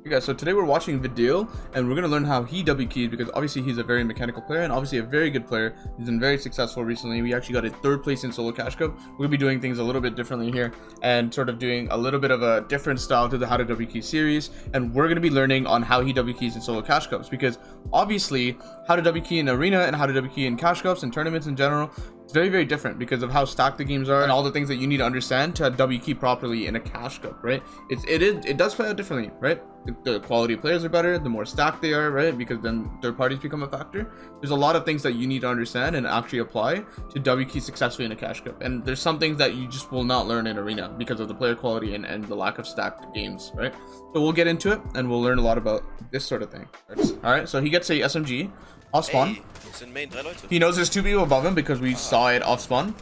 Hey guys, so today we're watching Vadeal and we're going to learn how he WKEys because obviously he's a very mechanical player and obviously a very good player. He's been very successful recently. We actually got a 3rd place in solo cash cup. We're going to be doing things a little bit differently here and sort of doing a little bit of a different style to the how to WKEY series, and we're going to be learning on how he WKEys in solo cash cups because obviously how to WKEY in arena and how to WKEY in cash cups and tournaments in general, it's very, very different because of how stacked the games are and all the things that you need to understand to WKEY properly in a cash cup, right? It does play out differently, right? The quality of players are better, the more stacked they are, right? Because then third parties become a factor. There's a lot of things that you need to understand and actually apply to WKEY successfully in a cash cup. And there's some things that you just will not learn in arena because of the player quality and the lack of stacked games, right? So we'll get into it and we'll learn a lot about this sort of thing. All right, so he gets a SMG off spawn. He knows there's 2 people above him because we saw it off spawn.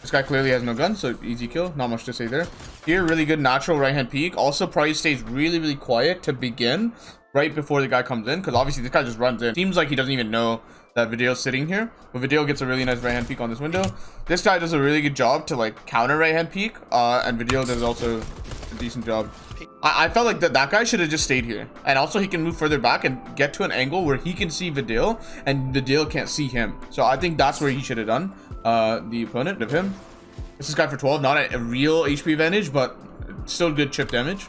This guy clearly has no gun, so easy kill. Not much to say there. Here, really good natural right hand peek. Also, probably stays really, really quiet to begin right before the guy comes in, because obviously this guy just runs in. Seems like he doesn't even know that Vadeal's sitting here, but Vadeal gets a really nice right hand peek on this window. This guy does a really good job to like counter right hand peek, and Vadeal does also a decent job. I felt like that guy should have just stayed here, and also he can move further back and get to an angle where he can see Vadeal and Vadeal can't see him. So I think that's where he should have done. The opponent of him, this is guy for 12, not a real HP advantage, but still good chip damage.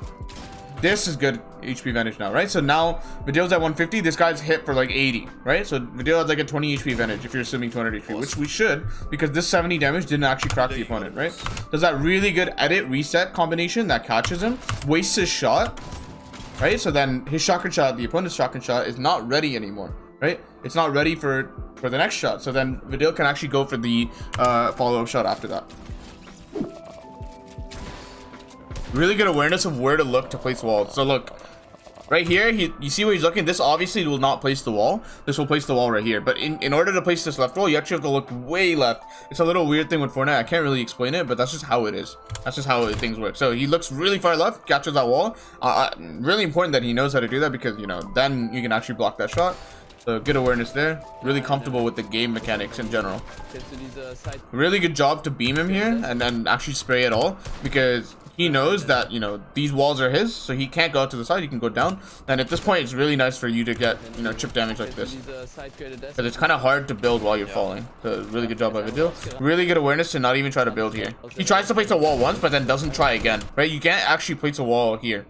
This is good HP advantage now, right? So now Vadeal's at 150, this guy's hit for like 80, right? So Vadeal has like a 20 HP advantage if you're assuming 200 HP, which we should, because this 70 damage didn't actually crack the opponent, right? Does that really good edit reset combination that catches him, wastes his shot, right? So then his shotgun shot, the opponent's shotgun shot, is not ready anymore, right? It's not ready for the next shot. So then Vadeal can actually go for the follow-up shot after that. Really good awareness of where to look to place walls. So look, right here, you see where he's looking? This obviously will not place the wall. This will place the wall right here. But in order to place this left wall, you actually have to look way left. It's a little weird thing with Fortnite. I can't really explain it, but that's just how it is. That's just how things work. So he looks really far left, captures that wall. Really important that he knows how to do that because, you know, then you can actually block that shot. So good awareness there. Really comfortable with the game mechanics in general. Really good job to beam him here and then actually spray it all because he knows that, you know, these walls are his, so he can't go out to the side. He can go down, and at this point it's really nice for you to get, you know, chip damage like this because it's kind of hard to build while you're falling. So really good job by Vadeal. Really good awareness to not even try to build here. He tries to place a wall once but then doesn't try again, right? You can't actually place a wall here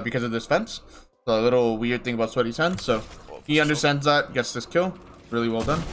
because of this fence. So a little weird thing about Sweaty's hand. So he understands that, gets this kill. Really well done.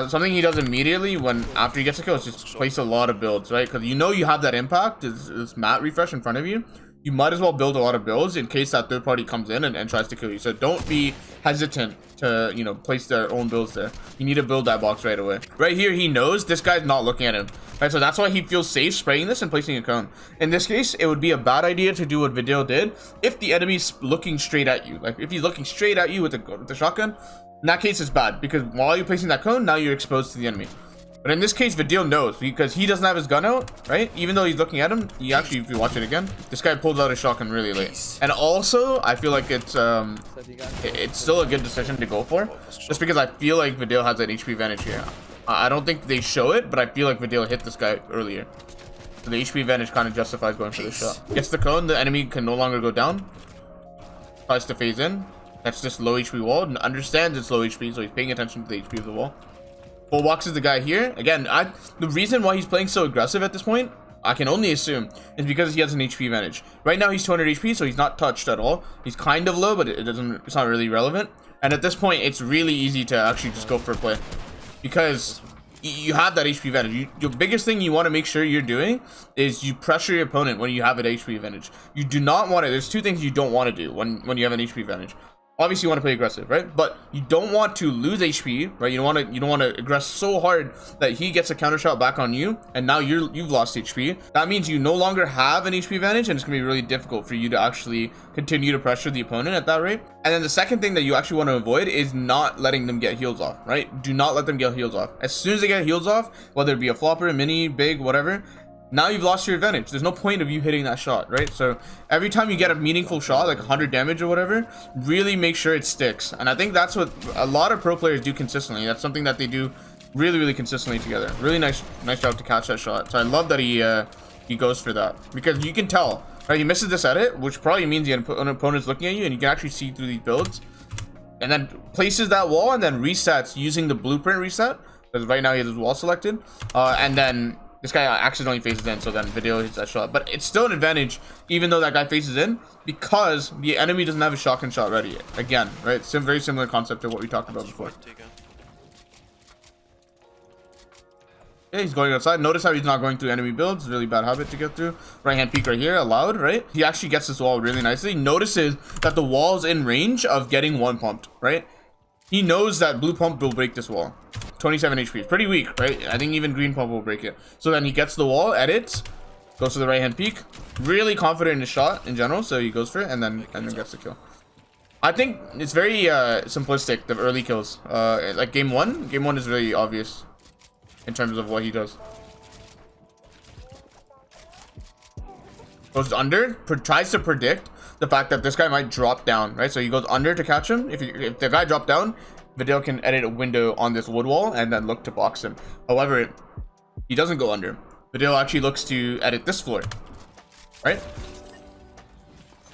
Something he does immediately after he gets a kill is just place a lot of builds, right? Because you know you have that impact, this mat refresh in front of you. You might as well build a lot of builds in case that third party comes in and tries to kill you. So don't be hesitant to, you know, place their own builds there. You need to build that box right away. Right here, he knows this guy's not looking at him, right? So that's why he feels safe spraying this and placing a cone. In this case, it would be a bad idea to do what Vadeal did if the enemy's looking straight at you. Like if he's looking straight at you with the shotgun, in that case it's bad because while you're placing that cone, now you're exposed to the enemy. But in this case, Vadeal knows because he doesn't have his gun out, right? Even though he's looking at him, he actually, if you watch it again, this guy pulls out his shotgun really late. And also, I feel like it's still a good decision to go for, just because I feel like Vadeal has that HP advantage here. I don't think they show it, but I feel like Vadeal hit this guy earlier. So the HP advantage kind of justifies going for this shot. Gets the cone, the enemy can no longer go down. Tries to phase in. That's just low HP wall. And understands it's low HP, so he's paying attention to the HP of the wall. Full boxes the guy here. Again, the reason why he's playing so aggressive at this point, I can only assume, is because he has an HP advantage. Right now he's 200 HP, so he's not touched at all. He's kind of low, but it's not really relevant. And at this point, it's really easy to actually just go for a play because you have that HP advantage. The biggest thing you want to make sure you're doing is you pressure your opponent when you have an HP advantage. You do not want to. There's 2 things you don't want to do when you have an HP advantage. Obviously you want to play aggressive, right? But you don't want to lose HP, right? You don't want to aggress so hard that he gets a counter shot back on you and now you've lost HP. That means you no longer have an HP advantage and it's gonna be really difficult for you to actually continue to pressure the opponent at that rate. And then the second thing that you actually want to avoid is not letting them get heals off, right? Do not let them get heals off. As soon as they get heals off, whether it be a flopper, mini, big, whatever, now you've lost your advantage. There's no point of you hitting that shot, right? So every time you get a meaningful shot, like 100 damage or whatever, really make sure it sticks. And I think that's what a lot of pro players do consistently. That's something that they do really, really consistently together. Really nice job to catch that shot. So I love that he goes for that because you can tell Right, he misses this edit, which probably means the opponent's looking at you, and you can actually see through these builds. And then places that wall and then resets using the blueprint reset, because right now he has his wall selected. And then this guy accidentally faces in, so then Vadeal hits that shot. But it's still an advantage, even though that guy faces in, because the enemy doesn't have a shotgun shot ready yet. Again, right? It's a very similar concept to what we talked about before. Yeah, he's going outside. Notice how he's not going through enemy builds. Really bad habit to get through. Right hand peek right here, allowed, right? He actually gets this wall really nicely. Notices that the wall's in range of getting one pumped, right? He knows that blue pump will break this wall. 27 HP. It's pretty weak, right? I think even green pump will break it. So then he gets the wall, edits, goes to the right hand peek. Really confident in his shot in general, so he goes for it and then gets the kill. I think it's very simplistic, the early kills. Like game one is really obvious in terms of what he does. Goes under, tries to predict the fact that this guy might drop down, right? So he goes under to catch him. If the guy dropped down, Vadeal can edit a window on this wood wall and then look to box him. However, he doesn't go under. Vadeal actually looks to edit this floor, right?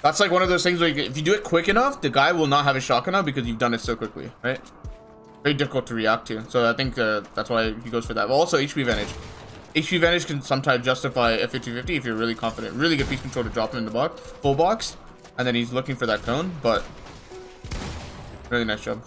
That's like one of those things where if you do it quick enough, the guy will not have a shotgun out because you've done it so quickly, right? Very difficult to react to. So I think that's why he goes for that. But also HP advantage. HP advantage can sometimes justify a 50-50 if you're really confident. Really good piece control to drop him in the box, full box, and then he's looking for that cone. But really nice job.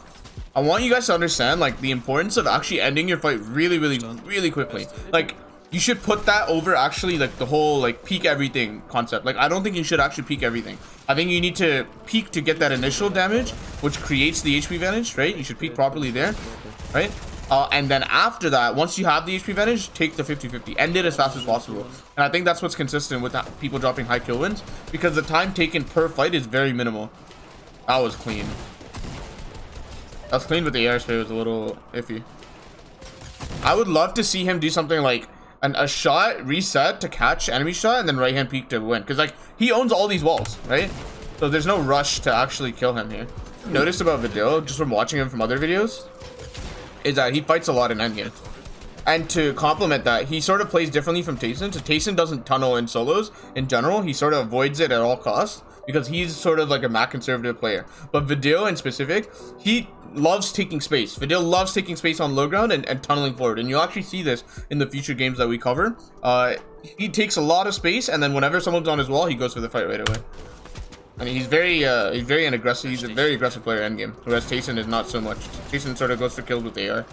I want you guys to understand like the importance of actually ending your fight really quickly. Like you should put that over actually like the whole like peak everything concept. Like I don't think you should actually peak everything. I think you need to peak to get that initial damage, which creates the HP advantage, right? You should peak properly there, right? And then after that, once you have the HP advantage, take the 50-50. End it as fast as possible. And I think that's what's consistent with people dropping high kill wins, because the time taken per fight is very minimal. That was clean. That was clean, but the air spray was a little iffy. I would love to see him do something like a shot, reset to catch enemy shot, and then right hand peek to win. Because like he owns all these walls, right? So there's no rush to actually kill him here. Notice about Vadeal, just from watching him from other videos, is that he fights a lot in endgame. And to complement that, he sort of plays differently from Tayson. So Tayson doesn't tunnel in solos in general. He sort of avoids it at all costs because he's sort of like a Mac conservative player. But Vadeal in specific, he loves taking space. Vadeal loves taking space on low ground and tunneling forward. And you'll actually see this in the future games that we cover. He takes a lot of space, and then whenever someone's on his wall, he goes for the fight right away. I mean, he's very aggressive. He's a very aggressive player endgame, whereas Tayson is not so much. Tayson sort of goes for kills with AR.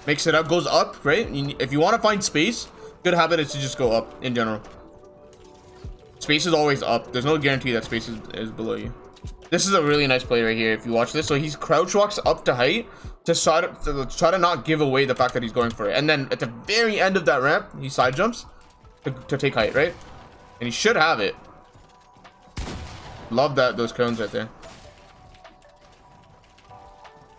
Makes it up, goes up, right? If you want to find space, good habit is to just go up in general. Space is always up. There's no guarantee that space is below you. This is a really nice play right here if you watch this. So he's crouch walks up to height to try to not give away the fact that he's going for it. And then at the very end of that ramp, he side jumps to take height, right? And he should have it. Love those cones right there.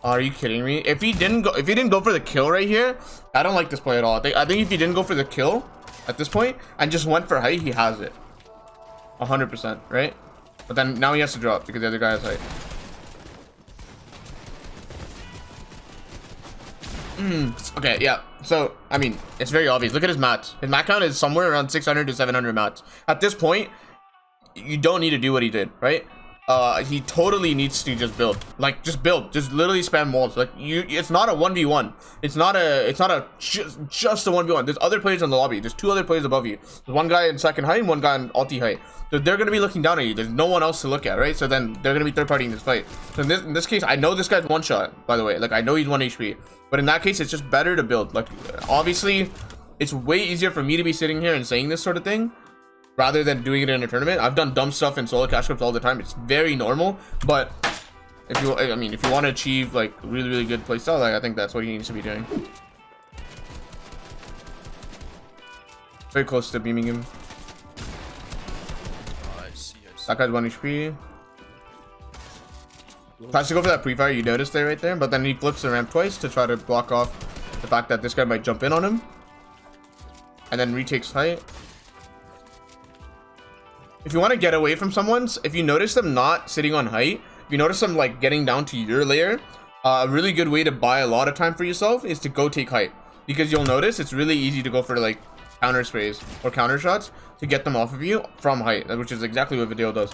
Are you kidding me? If he didn't go for the kill right here, I don't like this play at all. I think if he didn't go for the kill at this point and just went for height, he has it. 100%, right? But then now he has to drop because the other guy has height. Okay, yeah. So, I mean, it's very obvious. Look at his mats. His mat count is somewhere around 600 to 700 mats. At this point, you don't need to do what he did, right? He totally needs to just build. Like, just build. Just literally spam walls. Like, it's not a 1v1. It's not just a 1v1. There's other players in the lobby. There's two other players above you. There's one guy in second height and one guy in ulti height. So they're going to be looking down at you. There's no one else to look at, right? So then they're going to be third partying this fight. So in this case, I know this guy's one shot, by the way. Like, I know he's 1 HP. But in that case, it's just better to build. Like, obviously, it's way easier for me to be sitting here and saying this sort of thing rather than doing it in a tournament. I've done dumb stuff in solo cash clips all the time. It's very normal. But if you want to achieve like really good playstyle, like I think that's what he needs to be doing. Very close to beaming him. That guy's 1 HP. Tries to go for that pre-fire, you noticed there right there, but then he flips the ramp twice to try to block off the fact that this guy might jump in on him. And then retakes height. If you want to get away from someone's, if you notice them not sitting on height, if you notice them like getting down to your layer, a really good way to buy a lot of time for yourself is to go take height. Because you'll notice it's really easy to go for like counter sprays or counter shots to get them off of you from height, which is exactly what Vadeal does.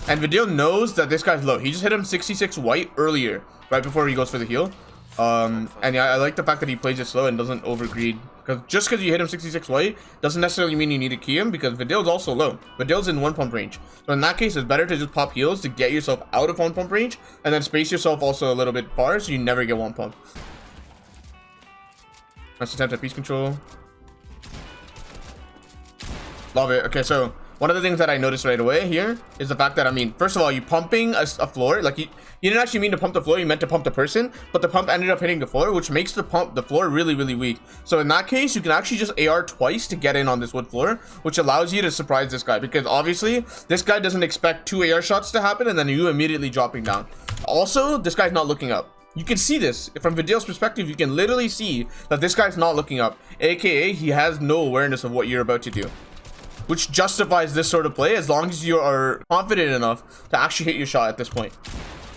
And Vadeal knows that this guy's low. He just hit him 66 white earlier, right before he goes for the heal. And yeah, I like the fact that he plays it slow and doesn't overgreed. Because just because you hit him 66 white doesn't necessarily mean you need to key him, because Vadeal's also low. Vadeal's in 1 pump range. So in that case, it's better to just pop heals to get yourself out of 1 pump range, and then space yourself also a little bit far so you never get 1 pump. Nice attempt at piece control. Love it. Okay, so one of the things that I noticed right away here is the fact that, I mean, first of all, you pumping a floor, like you didn't actually mean to pump the floor, you meant to pump the person, but the pump ended up hitting the floor, which makes the floor really, really weak. So in that case, you can actually just AR twice to get in on this wood floor, which allows you to surprise this guy, because obviously this guy doesn't expect 2 AR shots to happen and then you immediately dropping down. Also, this guy's not looking up. You can see this from Vadeal's perspective. You can literally see that this guy's not looking up, aka he has no awareness of what you're about to do, which justifies this sort of play as long as you are confident enough to actually hit your shot at this point,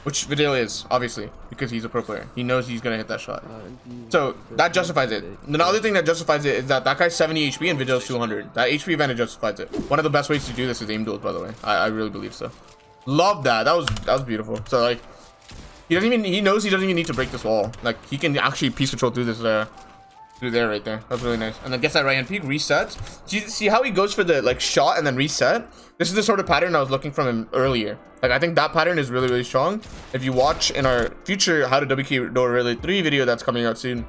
which Vadeal is, obviously, because he's a pro player. He knows he's gonna hit that shot, so that justifies it. The other thing that justifies it is that guy's 70 HP and Vadeal's 200. That HP advantage justifies it. One of the best ways to do this is aim duels, by the way. I really believe so. Love that. That was beautiful. So like, he knows he doesn't even need to break this wall. Like, he can actually piece control through this through there right there. That's really nice. And then gets that right hand peek, resets. See how he goes for the like shot and then reset? This is the sort of pattern I was looking from him earlier. Like, I think that pattern is really, really strong. If you watch in our future how to WKEY Noahreyli 3 video that's coming out soon,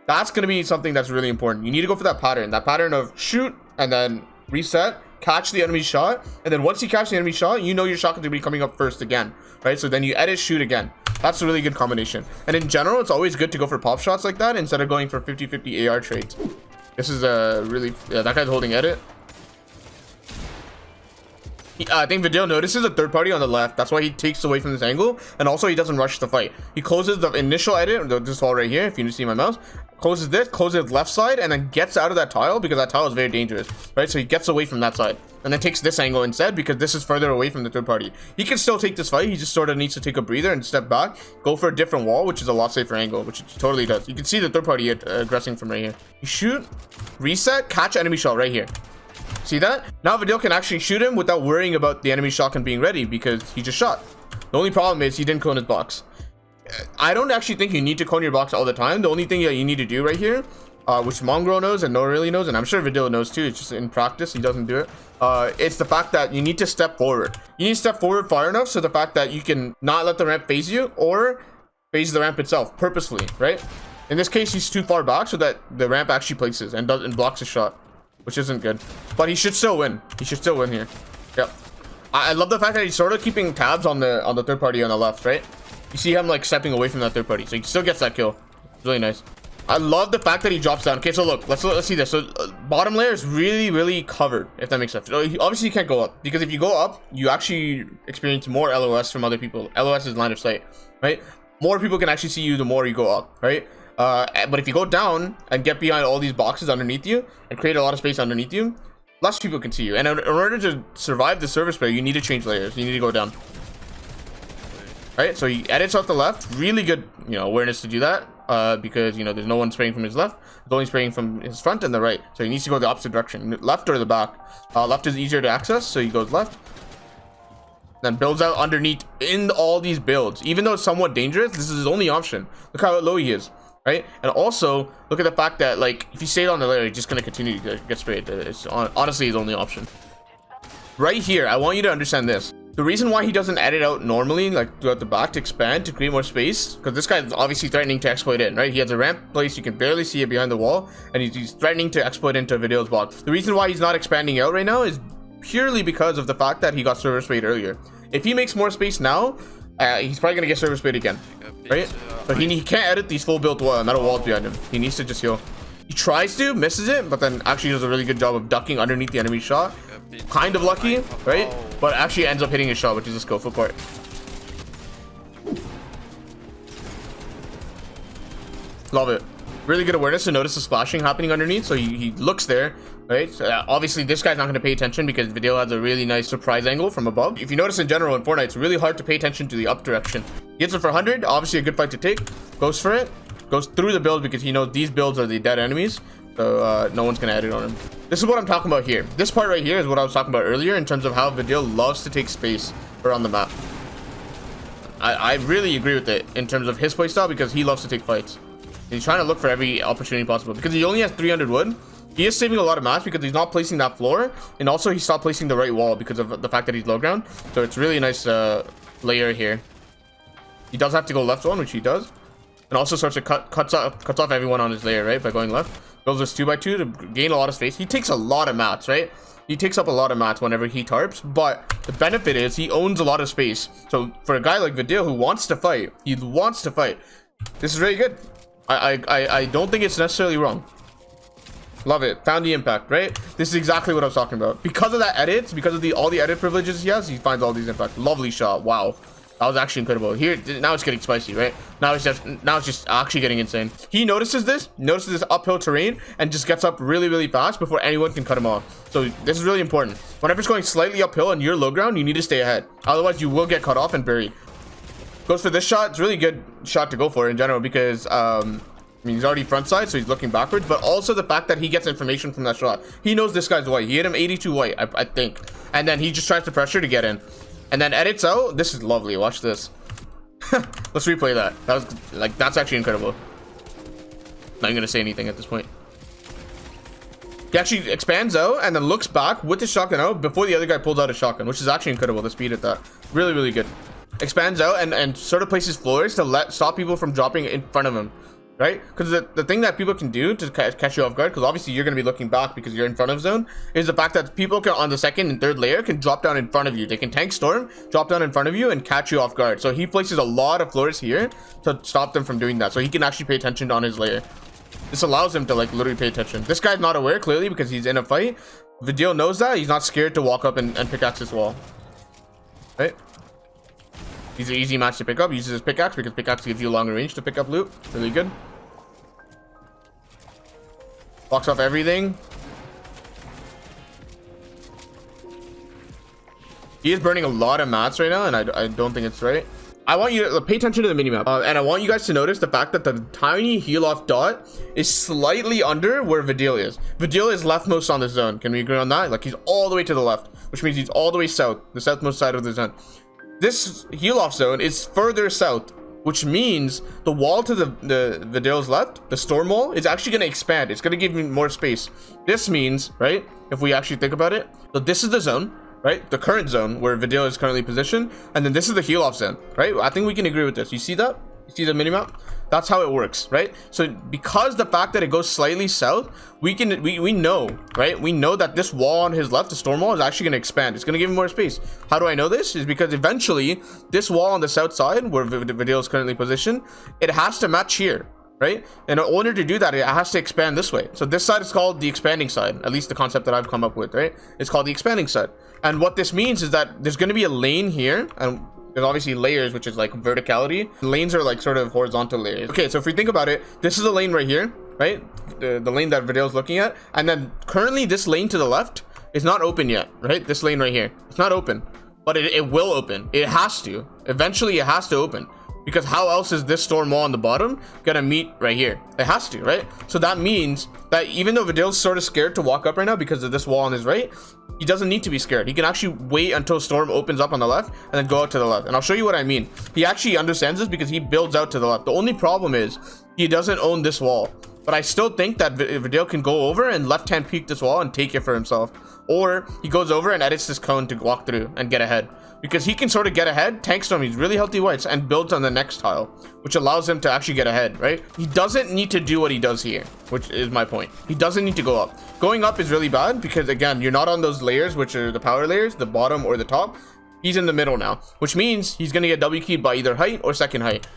that's gonna be something that's really important. You need to go for that pattern of shoot and then reset, catch the enemy shot, and then once you catch the enemy shot, you know your shot can be coming up first again, right? So then you edit, shoot again. That's a really good combination. And in general, it's always good to go for pop shots like that instead of going for 50-50 AR trades. This is a really, yeah, that guy's holding edit. I think Vadeal notices a third party on the left. That's why he takes away from this angle. And also, he doesn't rush the fight. He closes the initial edit, this wall right here, if you see my mouse. Closes this, closes left side, and then gets out of that tile because that tile is very dangerous, right? So he gets away from that side. And then takes this angle instead because this is further away from the third party. He can still take this fight. He just sort of needs to take a breather and step back, go for a different wall, which is a lot safer angle, which it totally does. You can see the third party aggressing from right here. You shoot, reset, catch enemy shot right here. See that? Now Vadeal can actually shoot him without worrying about the enemy shotgun being ready because he just shot. The only problem is he didn't clone his box. I don't actually think you need to clone your box all the time. The only thing that you need to do right here, which Mongrel knows and Noahreyli knows, and I'm sure Vadeal knows too, it's just in practice he doesn't do it. It's the fact that you need to step forward. You need to step forward far enough so the fact that you can not let the ramp phase you or phase the ramp itself purposefully, right? In this case, he's too far back so that the ramp actually places and blocks his shot, which isn't good. But he should still win. He should still win here. Yep. I love the fact that he's sort of keeping tabs on the third party on the left, right? You see him like stepping away from that third party, so he still gets that kill. It's really nice. I love the fact that he drops down. Okay, so look, let's see this. So bottom layer is really, really covered, if that makes sense. So obviously you can't go up because if you go up, you actually experience more LOS from other people. LOS is line of sight, right? More people can actually see you the more you go up, right? But if you go down and get behind all these boxes underneath you and create a lot of space underneath you, less people can see you. And in order to survive the service player, you need to change layers. You need to go down. Right, so he edits off the left. Really good, awareness to do that. Because there's no one spraying from his left. There's only spraying from his front and the right. So he needs to go the opposite direction, left or the back. Left is easier to access, so he goes left. Then builds out underneath in all these builds. Even though it's somewhat dangerous, this is his only option. Look how low he is, right? And also look at the fact that like if he stays on the layer, he's just gonna continue to get sprayed. It's honestly his only option. Right here, I want you to understand this. The reason why he doesn't edit out normally, like throughout the back to expand, to create more space, because this guy is obviously threatening to exploit in, right? He has a ramp place, you can barely see it behind the wall, and he's threatening to exploit into Vadeal's box. The reason why he's not expanding out right now is purely because of the fact that he got server sprayed earlier. If he makes more space now, he's probably going to get server sprayed again, right? But he can't edit these full built metal walls behind him. He needs to just heal. He tries to, misses it, but then actually does a really good job of ducking underneath the enemy shot. Kind of lucky, right? But actually ends up hitting his shot, which is a skillful part. Love it. Really good awareness to notice the splashing happening underneath, so he looks there, right? So, obviously, this guy's not going to pay attention because Vadeal has a really nice surprise angle from above. If you notice in general in Fortnite, it's really hard to pay attention to the up direction. He hits it for 100, obviously a good fight to take. Goes for it. Goes through the build because he knows these builds are the dead enemies, So no one's gonna edit on him. This is what I'm talking about here. This part right here is what I was talking about earlier in terms of how Vadeal loves to take space around the map. I really agree with it in terms of his playstyle because he loves to take fights. He's trying to look for every opportunity possible because he only has 300 wood. He is saving a lot of mats because he's not placing that floor, and also he stopped placing the right wall because of the fact that he's low ground. So it's really a nice layer here. He does have to go left one, which he does, and also starts to cuts off everyone on his layer, right, by going left. Builds this 2x2 to gain a lot of space. He takes a lot of mats, right? He takes up a lot of mats whenever he tarps, but the benefit is he owns a lot of space. So for a guy like Vadeal who wants to fight, he wants to fight. This is really good. I don't think it's necessarily wrong. Love it. Found the impact, right? This is exactly what I was talking about. Because of that edits, because of all the edit privileges he has, he finds all these impacts. Lovely shot. Wow. That was actually incredible. Here, now it's getting spicy, right? Now it's just actually getting insane. He notices this uphill terrain and just gets up really, really fast before anyone can cut him off. So this is really important. Whenever it's going slightly uphill and you're low ground, you need to stay ahead. Otherwise, you will get cut off and buried. Goes for this shot. It's a really good shot to go for in general because, I mean, he's already front side, so he's looking backwards, but also the fact that he gets information from that shot. He knows this guy's white. He hit him 82 white, I think. And then he just tries to pressure to get in. And then edits out. This is lovely. Watch this. Let's replay that. That was like, that's actually incredible. Not even gonna say anything at this point. He actually expands out and then looks back with the shotgun out before the other guy pulls out a shotgun, which is actually incredible. The speed at that. Really, really good. Expands out and sort of places floors to stop people from dropping in front of him. Right? Because the thing that people can do to catch you off guard, because obviously you're going to be looking back because you're in front of zone, is the fact that people can, on the second and third layer, can drop down in front of you. They can tank storm, drop down in front of you, and catch you off guard. So he places a lot of floors here to stop them from doing that. So he can actually pay attention on his layer. This allows him to like literally pay attention. This guy's not aware, clearly, because he's in a fight. Vadeal knows that. He's not scared to walk up and pickaxe this wall. Right? He's an easy match to pick up. He uses his pickaxe because pickaxe gives you longer range to pick up loot. Really good. Blocks off everything. He is burning a lot of mats right now, and I don't think it's right. I want you to pay attention to the minimap, and I want you guys to notice the fact that the tiny heal off dot is slightly under where Vadeal is. Vadeal is leftmost on the zone. Can we agree on that? Like, he's all the way to the left, which means he's all the way south, the southmost side of the zone. This heal off zone is further south, which means the wall to the Vadeal's left, the storm wall, is actually going to expand. It's going to give me more space. This means, right, if we actually think about it, so this is the zone, right, the current zone where Vadeal is currently positioned, and then this is the heal off zone, right? I think we can agree with this. You see that? You see the minimap? That's how it works, right? So because the fact that it goes slightly south, we know, right? We know that this wall on his left, the storm wall, is actually going to expand. It's going to give him more space. How do I know this? Is because eventually this wall on the south side where Vadeal is currently positioned, it has to match here, right? And in order to do that, it has to expand this way. So this side is called the expanding side, at least the concept that I've come up with, right? It's called the expanding side. And what this means is that there's going to be a lane here, and there's obviously layers, which is like verticality. Lanes are like sort of horizontal layers. Okay, so if we think about it, this is a lane right here, right? The lane that Vadeal's looking at. And then currently this lane to the left is not open yet, right? This lane right here, it's not open, but it will open. It has to. Eventually it has to open. Because how else is this storm wall on the bottom gonna meet right here? It has to, right? So that means that even though Vadeal's sort of scared to walk up right now because of this wall on his right, he doesn't need to be scared. He can actually wait until storm opens up on the left and then go out to the left. And I'll show you what I mean. He actually understands this because he builds out to the left. The only problem is he doesn't own this wall. But I still think that Vadeal can go over and left-hand peek this wall and take it for himself. Or he goes over and edits this cone to walk through and get ahead. Because he can sort of get ahead, tank storm, he's really healthy whites, and builds on the next tile, which allows him to actually get ahead, right? He doesn't need to do what he does here, which is my point. He doesn't need to go up. Going up is really bad because, again, you're not on those layers, which are the power layers, the bottom or the top. He's in the middle now, which means he's going to get WKeyed by either height or second height.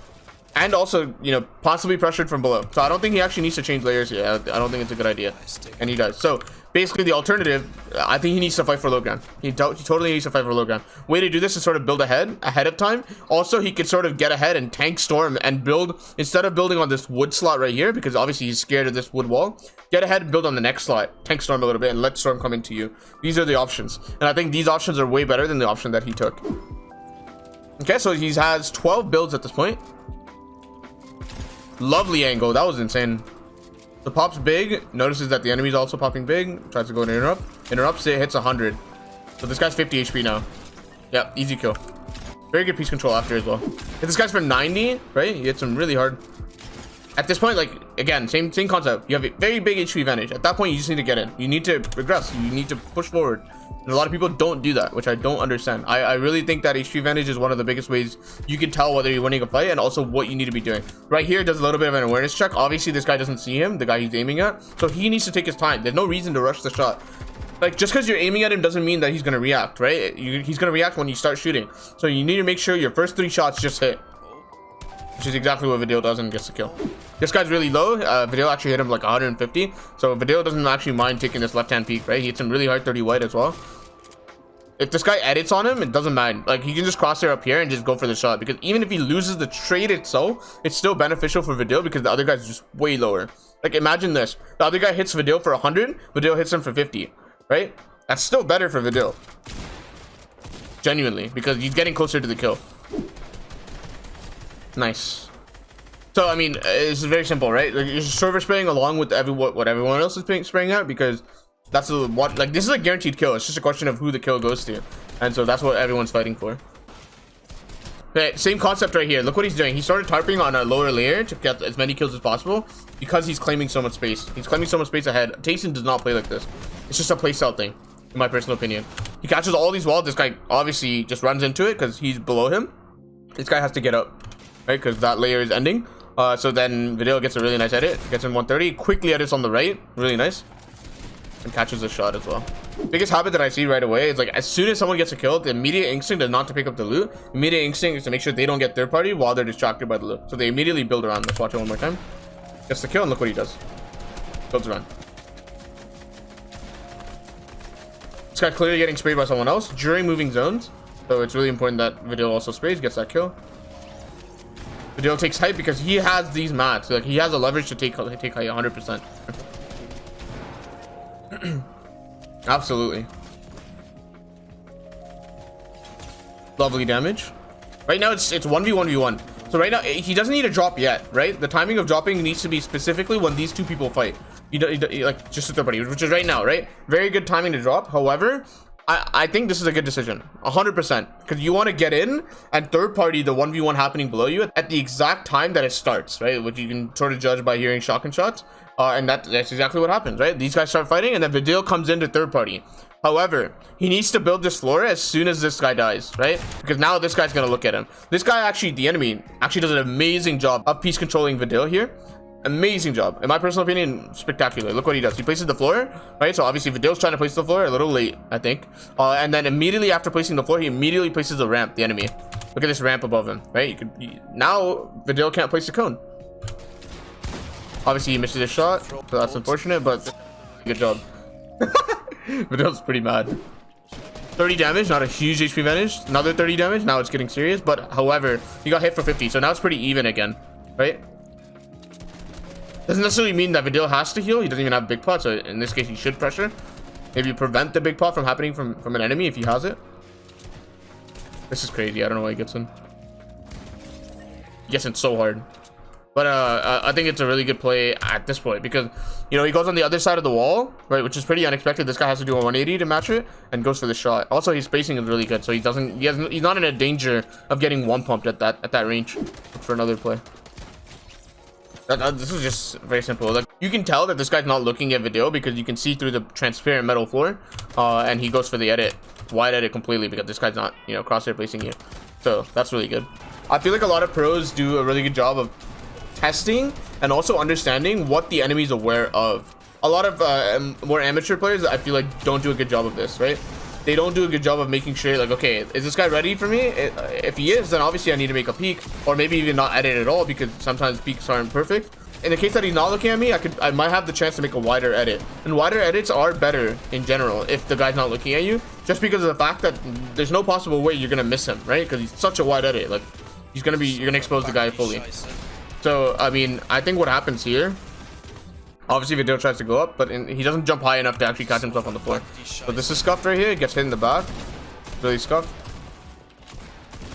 And also, you know, possibly pressured from below. So I don't think he actually needs to change layers here. I don't think it's a good idea. And he does. So basically the alternative, I think he needs to fight for low ground. He totally needs to fight for low ground. Way to do this is sort of build ahead of time. Also, he could sort of get ahead and tank storm and build, instead of building on this wood slot right here, because obviously he's scared of this wood wall, get ahead and build on the next slot, tank storm a little bit and let storm come into you. These are the options. And I think these options are way better than the option that he took. Okay, so he has 12 builds at this point. Lovely angle. That was insane. The pop's big, notices that the enemy's also popping big, tries to go and interrupts it, hits 100. So this guy's 50 HP now. Yep, easy kill. Very good piece control after as well. If this guy's for 90, right, he hits him really hard. At this point, like, again, same concept. You have a very big HP advantage. At that point, you just need to get in. You need to progress. You need to push forward. And a lot of people don't do that, which I don't understand. I really think that HP advantage is one of the biggest ways you can tell whether you're winning a fight and also what you need to be doing. Right here, does a little bit of an awareness check. Obviously, this guy doesn't see him, the guy he's aiming at. So he needs to take his time. There's no reason to rush the shot. Like, just because you're aiming at him doesn't mean that he's going to react, right? He's going to react when you start shooting. So you need to make sure your first 3 shots just hit. Which is exactly what Vadeal does and gets the kill. This guy's really low. Vadeal actually hit him like 150. So Vadeal doesn't actually mind taking this left-hand peek, right? He hits him really hard, 30 white as well. If this guy edits on him, it doesn't mind. Like, he can just crosshair up here and just go for the shot. Because even if he loses the trade itself, it's still beneficial for Vadeal because the other guy's just way lower. Like, imagine this. The other guy hits Vadeal for 100. Vadeal hits him for 50, right? That's still better for Vadeal. Genuinely, because he's getting closer to the kill. Nice. So I mean, it's very simple, right? Like, you're server spraying along with what everyone else is spraying at, because that's what, like, this is a guaranteed kill. It's just a question of who the kill goes to, and so that's what everyone's fighting for. Okay, same concept right here. Look what he's doing. He started tarping on a lower layer to get as many kills as possible because he's claiming so much space. He's claiming so much space ahead. Tayson does not play like this. It's just a playstyle thing, in my personal opinion. He catches all these walls. This guy obviously just runs into it because he's below him. This guy has to get up, right? Because that layer is ending. So then Vadeal gets a really nice edit. Gets in 130. Quickly edits on the right. Really nice. And catches a shot as well. Biggest habit that I see right away is, like, as soon as someone gets a kill, the immediate instinct is not to pick up the loot. Immediate instinct is to make sure they don't get third party while they're distracted by the loot. So they immediately build around. Let's watch it one more time. Gets the kill and look what he does. Builds around. This guy clearly getting sprayed by someone else during moving zones. So it's really important that Vadeal also sprays, gets that kill. Vadeal takes height because he has these mats. Like, he has a leverage to take height 100%. Absolutely. Lovely damage. Right now it's 1v1v1. So right now he doesn't need to drop yet, right? The timing of dropping needs to be specifically when these two people fight. You don't like just with their buddy, which is right now, right? Very good timing to drop. However, I think this is a good decision, 100%, because you want to get in and third party the 1v1 happening below you at the exact time that it starts, right? Which you can sort of judge by hearing shotgun shots. And that's exactly what happens, right? These guys start fighting and then Vadeal comes into third party. However, he needs to build this floor as soon as this guy dies, right? Because now this guy's gonna look at him. This guy actually, the enemy, actually does an amazing job of piece controlling Vadeal here. Amazing job. In my personal opinion, spectacular. Look what he does. He places the floor, right? So obviously Vadeal's trying to place the floor a little late, I think. And then immediately after placing the floor, he immediately places the ramp, the enemy. Look at this ramp above him, right? Now Vadeal can't place the cone. Obviously he misses his shot, so that's unfortunate, but good job. Vadeal's pretty mad. 30 damage, not a huge HP advantage. Another 30 damage, now it's getting serious, but however, he got hit for 50, so now it's pretty even again, right? Doesn't necessarily mean that Vadeal has to heal. He doesn't even have big pot, so in this case he should pressure. Maybe prevent the big pot from happening from an enemy if he has it. This is crazy. I don't know why he gets in. He gets in so hard. But I think it's a really good play at this point because, you know, he goes on the other side of the wall, right, which is pretty unexpected. This guy has to do a 180 to match it and goes for the shot. Also, his spacing is really good, so he's not in a danger of getting one pumped at that range. Look for another play. This is just very simple. Like, you can tell that this guy's not looking at Vadeal because you can see through the transparent metal floor, and he goes for the edit, wide edit completely because this guy's not, you know, crosshair placing you. So that's really good. I feel like a lot of pros do a really good job of testing and also understanding what the enemy's aware of. A lot of more amateur players, I feel like, don't do a good job of this, right? They don't do a good job of making sure, like, okay, is this guy ready for me? If he is, then obviously I need to make a peek, or maybe even not edit at all because sometimes peeks aren't perfect. In the case that he's not looking at me, I might have the chance to make a wider edit, and wider edits are better in general if the guy's not looking at you, just because of the fact that there's no possible way you're gonna miss him, right? Because he's such a wide edit, like, you're gonna expose the guy fully. So I mean, I think what happens here, obviously Vadeal tries to go up, but he doesn't jump high enough to actually catch himself on the floor. So this is scuffed right here. He gets hit in the back, really scuffed.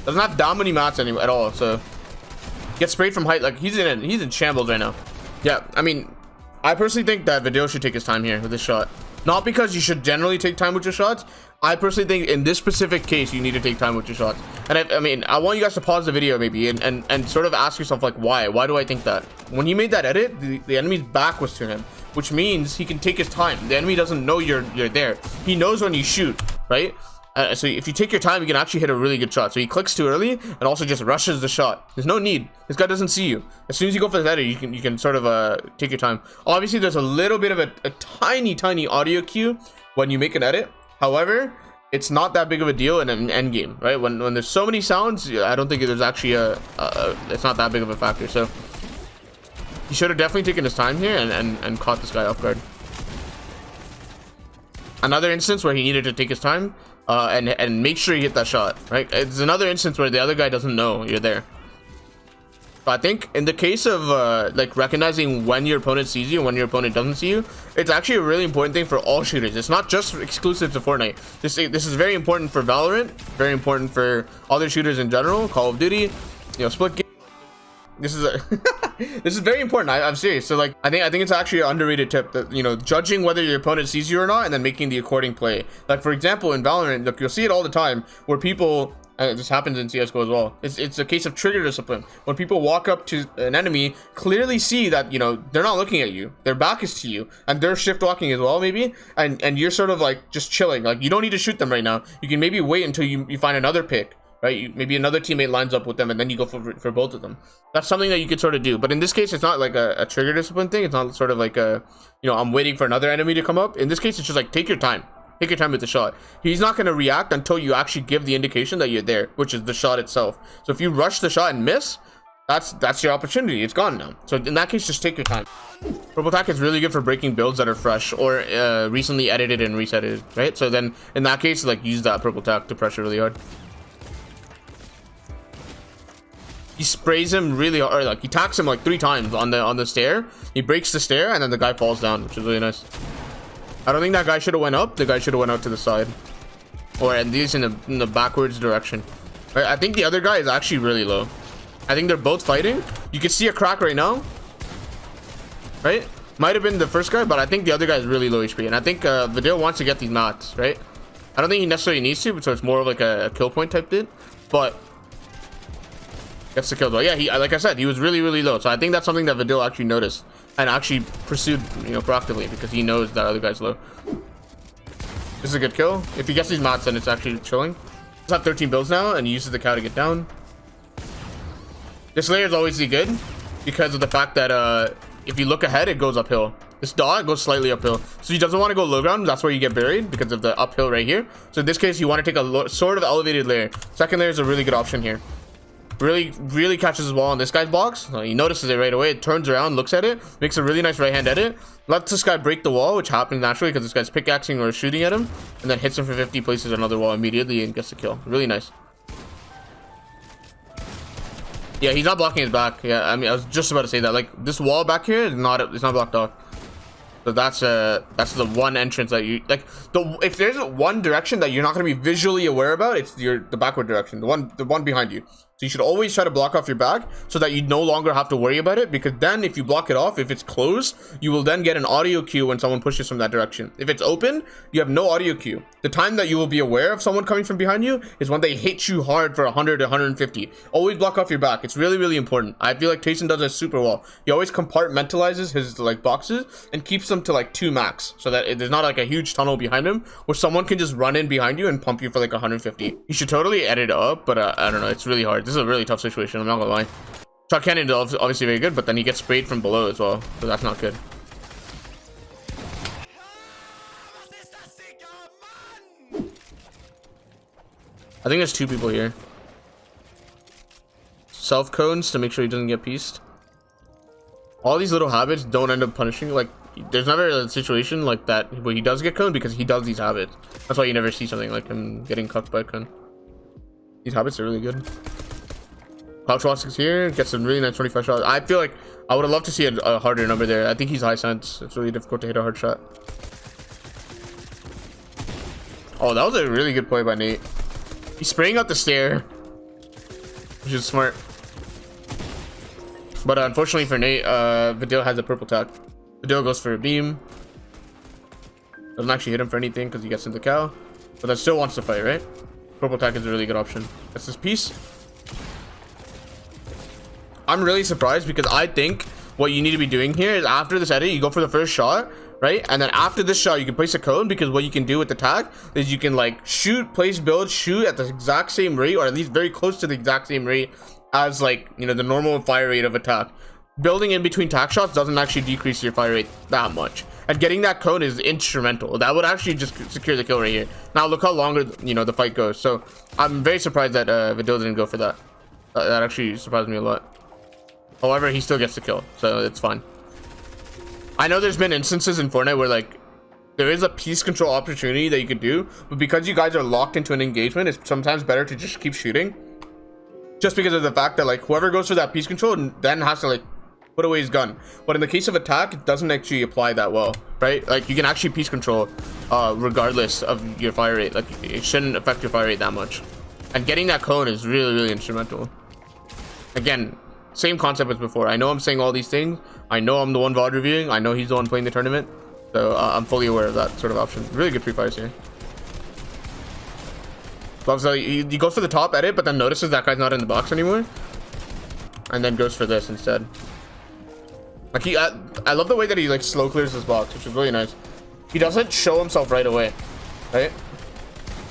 Doesn't have that many mats anymore at all, so gets sprayed from height. Like, he's in shambles right now. Yeah, I mean, I personally think that Vadeal should take his time here with this shot. Not because you should generally take time with your shots. I personally think in this specific case, you need to take time with your shots. And I mean, I want you guys to pause the video maybe and sort of ask yourself, like, why? Why do I think that? When he made that edit, the enemy's back was to him, which means he can take his time. The enemy doesn't know you're there. He knows when you shoot, right? So if you take your time, you can actually hit a really good shot. So he clicks too early and also just rushes the shot. There's no need. This guy doesn't see you. As soon as you go for the edit, you can sort of take your time. Obviously, there's a little bit of a tiny audio cue when you make an edit. However, it's not that big of a deal in an end game, right? When there's so many sounds, I don't think there's actually it's not that big of a factor. So he should have definitely taken his time here and caught this guy off guard. Another instance where he needed to take his time and make sure you hit that shot, right? It's another instance where the other guy doesn't know you're there. But I think in the case of like recognizing when your opponent sees you and when your opponent doesn't see you, it's actually a really important thing for all shooters. It's not just exclusive to Fortnite. This is very important for Valorant, very important for other shooters in general, Call of Duty, you know, split game. This is a this is very important. I'm serious. So like I think it's actually an underrated tip that, you know, judging whether your opponent sees you or not and then making the according play. Like for example in Valorant, look, you'll see it all the time where people, this happens in CSGO as well, it's a case of trigger discipline. When people walk up to an enemy, clearly see that, you know, they're not looking at you, their back is to you, and they're shift walking as well maybe, and you're sort of like just chilling. Like you don't need to shoot them right now. You can maybe wait until you find another pick, right? Maybe another teammate lines up with them and then you go for both of them. That's something that you could sort of do. But in this case, it's not like a trigger discipline thing. It's not sort of like a, you know, I'm waiting for another enemy to come up. In this case, it's just like take your time. Take your time with the shot. He's not going to react until you actually give the indication that you're there, which is the shot itself. So if you rush the shot and miss, that's your opportunity. It's gone now. So in that case, just take your time. Purple Tack is really good for breaking builds that are fresh or recently edited and resetted, right? So then in that case, like use that Purple Tack to pressure really hard. He sprays him really hard, like he tacks him like 3 times on the stair. He breaks the stair and then the guy falls down, which is really nice. I don't think that guy should have went up. The guy should have went out to the side, or at least in the backwards direction. Right? I think the other guy is actually really low. I think they're both fighting. You can see a crack right now, right? Might have been the first guy, but I think the other guy is really low HP, and I think Vadeal wants to get these mats, right? I don't think he necessarily needs to, so it's more of like a kill point type bit, but gets the kill though. Yeah, like I said, he was really low, so I think that's something that Vadeal actually noticed and actually pursued, you know, proactively, because he knows that other guy's low. This is a good kill. If he gets these mats, then it's actually chilling. He's at 13 builds now and he uses the cow to get down. This layer is always good because of the fact that if you look ahead, it goes uphill. This dot goes slightly uphill, so he doesn't want to go low ground. That's where you get buried because of the uphill right here. So in this case, you want to take a sort of elevated layer. Second layer is a really good option here. Really catches his ball on this guy's box. He notices it right away. It turns around, looks at it, makes a really nice right hand edit, lets this guy break the wall, which happens naturally because this guy's pickaxing or shooting at him, and then hits him for 50, places another wall immediately and gets the kill. Really nice. Yeah, he's not blocking his back. Yeah, I mean, I was just about to say that. Like this wall back here is not, it's not blocked off. So that's the one entrance that you like. If there's one direction that you're not going to be visually aware about, it's the backward direction, the one behind you. So you should always try to block off your back so that you no longer have to worry about it, because then if you block it off, if it's closed, you will then get an audio cue when someone pushes from that direction. If it's open, you have no audio cue. The time that you will be aware of someone coming from behind you is when they hit you hard for 100 to 150. Always block off your back. It's really important. I feel like Tayson does that super well. He always compartmentalizes his like boxes and keeps them to like 2 max, so that there's not like a huge tunnel behind him where someone can just run in behind you and pump you for like 150. You should totally edit up, but I don't know. It's really hard. This is a really tough situation, I'm not gonna lie. Shot cannon is obviously very good, but then he gets sprayed from below as well, so that's not good. I think there's 2 people here. Self cones to make sure he doesn't get pieced. All these little habits don't end up punishing. Like there's never a situation like that where he does get coned because he does these habits. That's why you never see something like him getting cucked by a cone. These habits are really good. Cloud Schwartz here, gets some really nice 25 shots. I feel like I would have loved to see a harder number there. I think he's high sense. It's really difficult to hit a hard shot. Oh, that was a really good play by Nate. He's spraying up the stair, which is smart. But unfortunately for Nate, Vadeal has a purple tack. Vadeal goes for a beam. Doesn't actually hit him for anything because he gets into cow. But that still wants to fight, right? Purple attack is a really good option. That's his piece. I'm really surprised because I think what you need to be doing here is after this edit, you go for the first shot, right? And then after this shot, you can place a cone, because what you can do with the tag is you can like shoot, place, build, shoot at the exact same rate, or at least very close to the exact same rate as, like, you know, the normal fire rate of attack. Building in between tack shots doesn't actually decrease your fire rate that much, and getting that cone is instrumental. That would actually just secure the kill right here. Now look how longer, you know, the fight goes. So I'm very surprised that Vadeal didn't go for that. That actually surprised me a lot. However, he still gets the kill, so it's fine. I know there's been instances in Fortnite where, like, there is a piece control opportunity that you could do, but because you guys are locked into an engagement, it's sometimes better to just keep shooting, just because of the fact that, like, whoever goes for that piece control then has to, like, put away his gun. But in the case of attack, it doesn't actually apply that well, right? Like, you can actually piece control regardless of your fire rate. Like, it shouldn't affect your fire rate that much, and getting that cone is really, really instrumental. Again, same concept as before. I know I'm saying all these things. I know I'm the one VOD reviewing. I know he's the one playing the tournament. So I'm fully aware of that sort of option. Really good free fires here. Loves that he goes for the top edit, but then notices that guy's not in the box anymore, and then goes for this instead. Like, I love the way that he, like, slow clears this box, which is really nice. He doesn't show himself right away, right?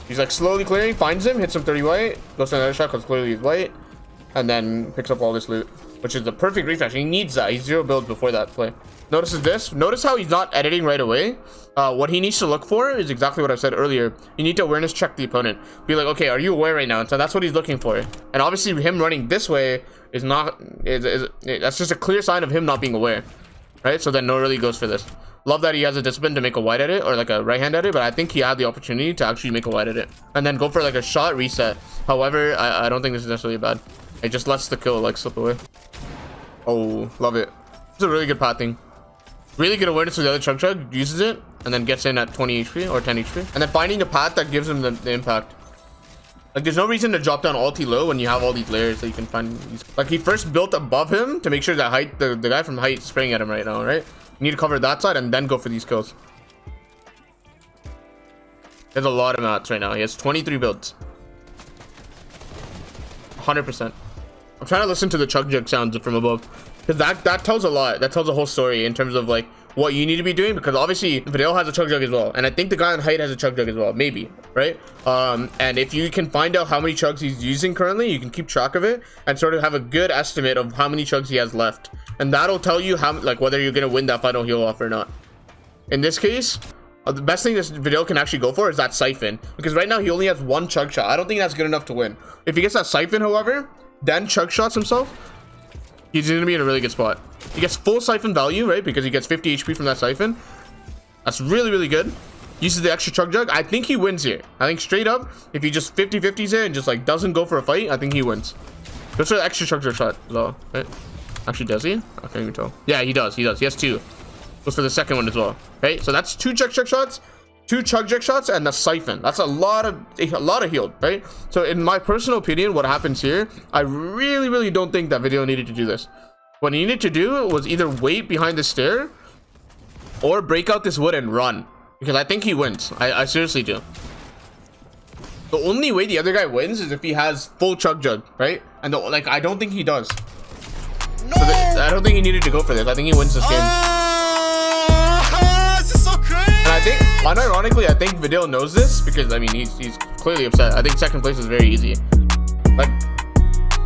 He's like slowly clearing, finds him, hits him 30 white, goes to another shot because clearly he's white, and then picks up all this loot, which is the perfect refresh. He needs that. He's 0 builds before that play. Notices this. Notice how he's not editing right away. What he needs to look for is exactly what I said earlier. You need to awareness check the opponent. Be like, okay, are you aware right now? And so that's what he's looking for. And obviously him running this way is not, that's just a clear sign of him not being aware, right? So then Noahreyli goes for this. Love that he has a discipline to make a wide edit, or like a right hand edit, but I think he had the opportunity to actually make a wide edit and then go for like a shot reset. However, I don't think this is necessarily bad. It just lets the kill like slip away. Oh, love it. It's a really good pathing. Really good awareness with the other chug, uses it, and then gets in at 20 HP or 10 HP. And then finding a path that gives him the impact. Like, there's no reason to drop down ulti low when you have all these layers that you can find. Like, he first built above him to make sure that height, the guy from height is spraying at him right now, right? You need to cover that side and then go for these kills. There's a lot of mats right now. He has 23 builds. 100%. I'm trying to listen to the chug jug sounds from above, because that tells a lot. That tells a whole story in terms of like what you need to be doing, because obviously Vadeal has a chug jug as well, and I think the guy on height has a chug jug as well, maybe, right? And if you can find out how many chugs he's using currently, you can keep track of it and sort of have a good estimate of how many chugs he has left, and that'll tell you how, like, whether you're gonna win that final heal off or not. In this case, the best thing this Vadeal can actually go for is that siphon, because right now he only has 1 chug shot. I don't think that's good enough to win. If he gets that siphon, however, then chug shots himself, he's gonna be in a really good spot. He gets full siphon value, right? Because he gets 50 HP from that siphon. That's really, really good. Uses the extra chug jug. I think he wins here. I think straight up, if he just 50-50s it and just like doesn't go for a fight, I think he wins. Goes for the extra chug jug shot as well, right? Actually, does he? I can't even tell. Yeah, he does. He does. He has 2. Goes for the second one as well. Okay, so that's 2 chug shots, 2 chug shots, and the siphon. That's a lot of healed, right? So in my personal opinion, what happens here, I really don't think that Vadeal needed to do this. What he needed to do was either wait behind the stair or break out this wood and run, because I think he wins. I seriously do. The only way the other guy wins is if he has full chug jug, right? And like, I don't think he does. No! So I don't think he needed to go for this. I think he wins this game. And I think, unironically, I think Vadeal knows this, because I mean he's clearly upset. I think second place is very easy, like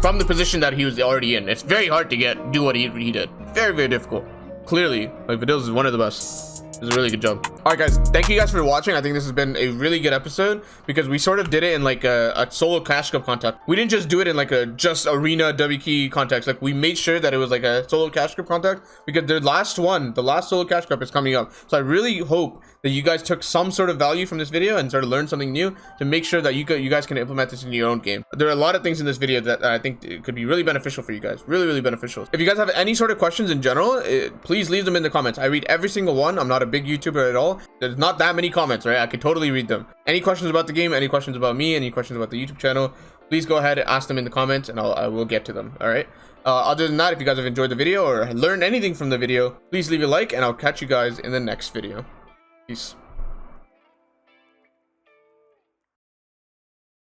from the position that he was already in. It's very hard to do what he did. Very difficult. Clearly, like, Vadeal is one of the best. It's a really good job. All right, guys, thank you guys for watching. I think this has been a really good episode, because we sort of did it in like a solo cash cup context. We didn't just do it in like a just arena WKEY context. Like, we made sure that it was like a solo cash cup context, because the last solo cash cup is coming up. So I really hope that you guys took some sort of value from this video and sort of learned something new, to make sure that you guys can implement this in your own game. There are a lot of things in this video that I think could be really beneficial for you guys. Really beneficial. If you guys have any sort of questions in general, please leave them in the comments. I read every single one. I'm not a big YouTuber at all, well. There's not that many comments, right? I could totally read them. Any questions about the game, any questions about me, any questions about the YouTube channel, please go ahead and ask them in the comments, and I will get to them. All right. Other than that, if you guys have enjoyed the video or learned anything from the video, please leave a like, and I'll catch you guys in the next video. Peace.